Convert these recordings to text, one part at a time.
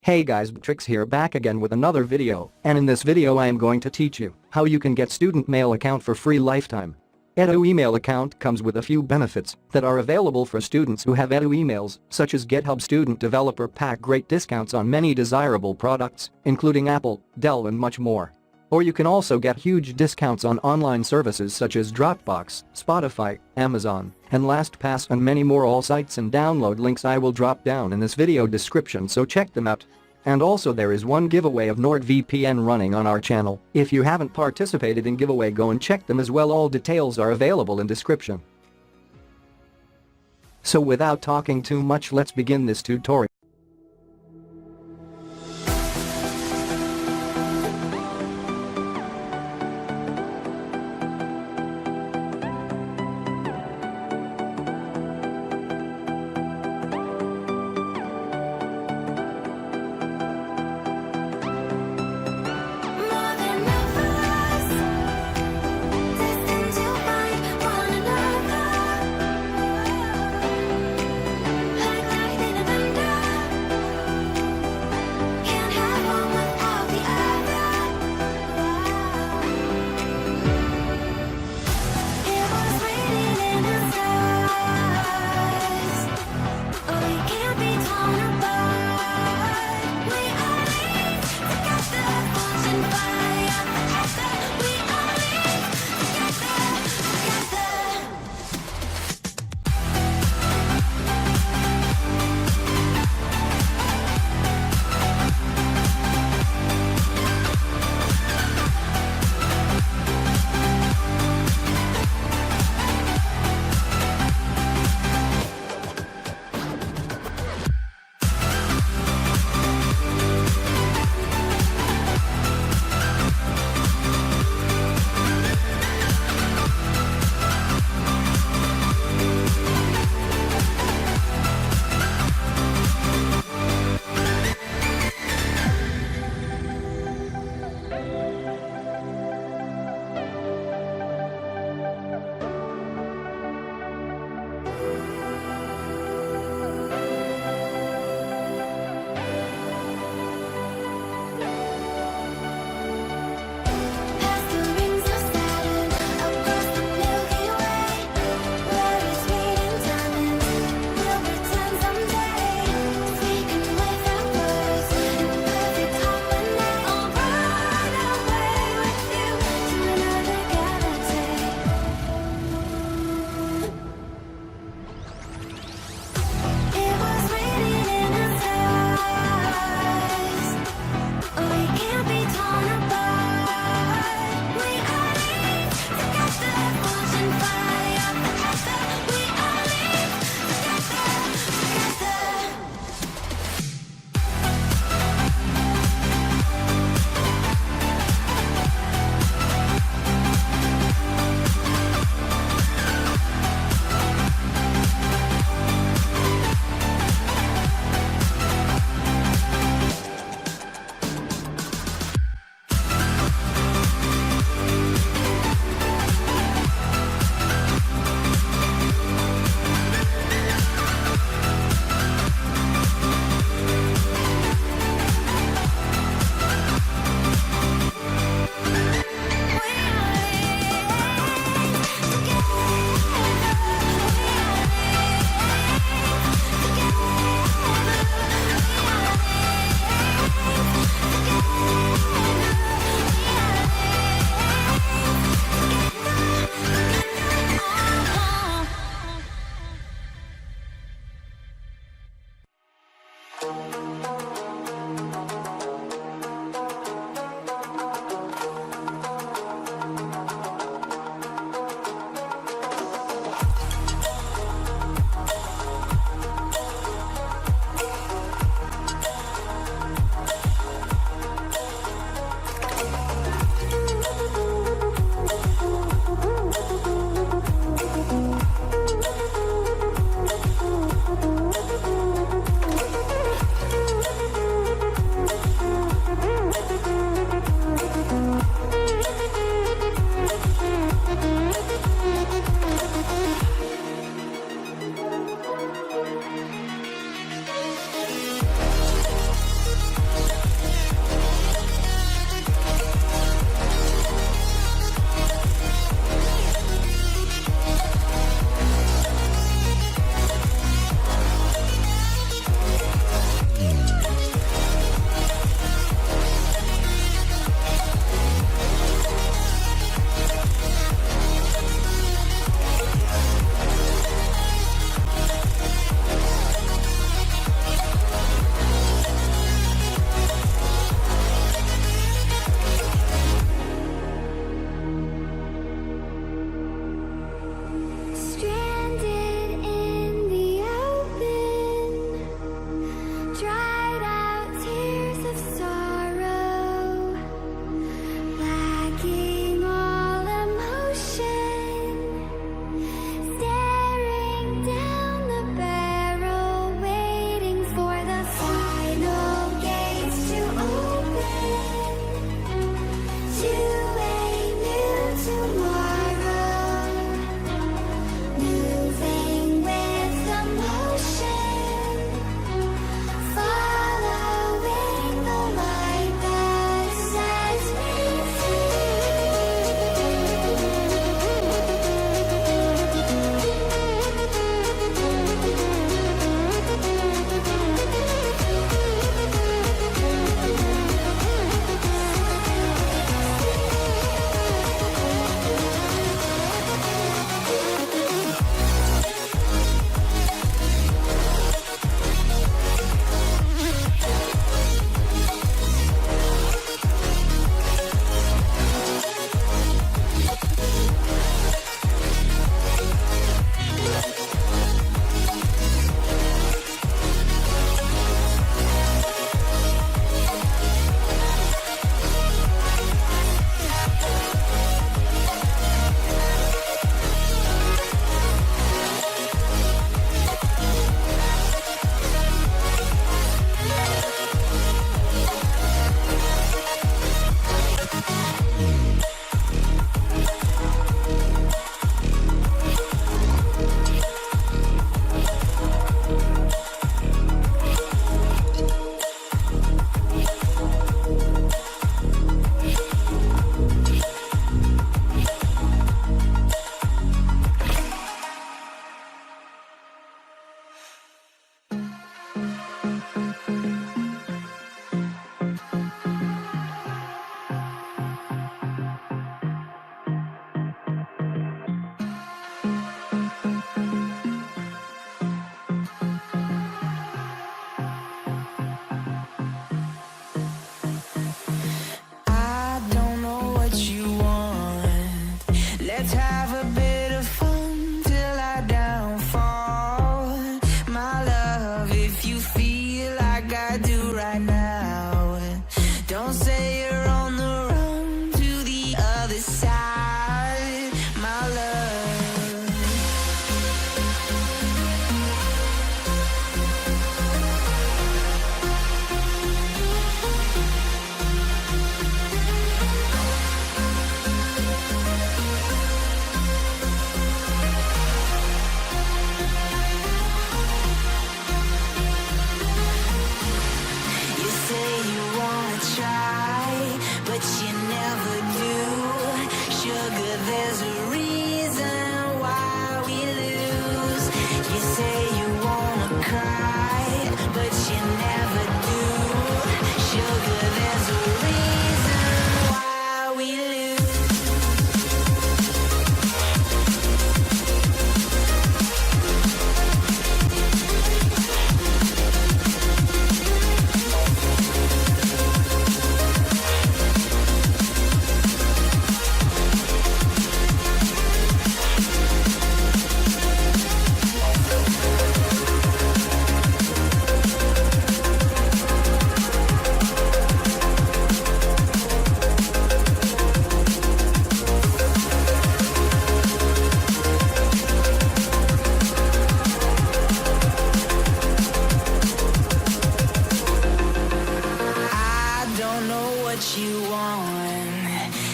Hey guys, Tricks here, back again with another video, and in this video I am going to teach you how you can get student mail account for free lifetime. Edu email account comes with a few benefits that are available for students who have Edu emails, such as GitHub Student Developer Pack, great discounts on many desirable products, including Apple, Dell and much more. Or you can also get huge discounts on online services such as Dropbox, Spotify, Amazon, and LastPass and many more. All sites and download links I will drop down in this video description, so check them out. And also there is one giveaway of NordVPN running on our channel. If you haven't participated in giveaway, go and check them as well. All details are available in description. So without talking too much, let's begin this tutorial.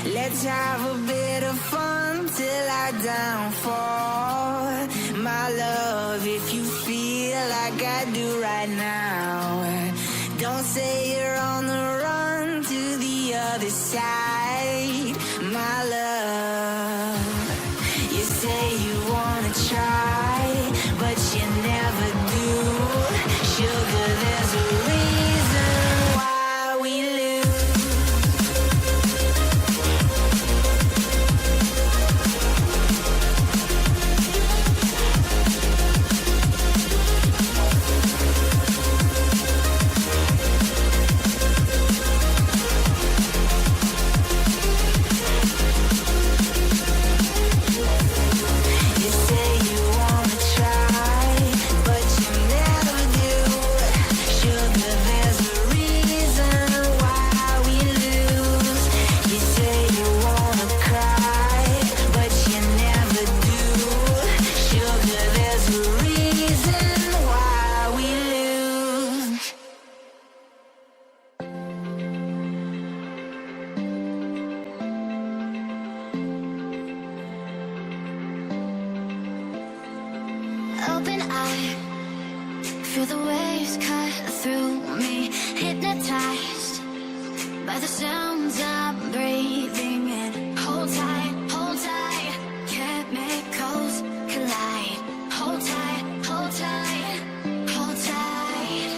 Let's have a bit of fun till I downfall. My love, if you feel like I do right now, don't say you're on the run to the other side. My love, you say you wanna try, but you never do. Sugar, there's a reason why we lose. Open eye, feel the waves cut through me, hypnotized by the sounds I'm breathing in. Hold tight, chemicals collide. Hold tight, hold tight, hold tight.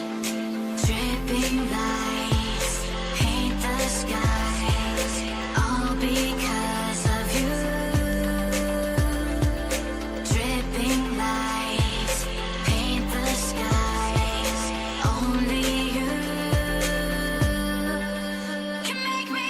Dripping lights paint the skies, all because of you. Dripping lights paint the skies, only you can make me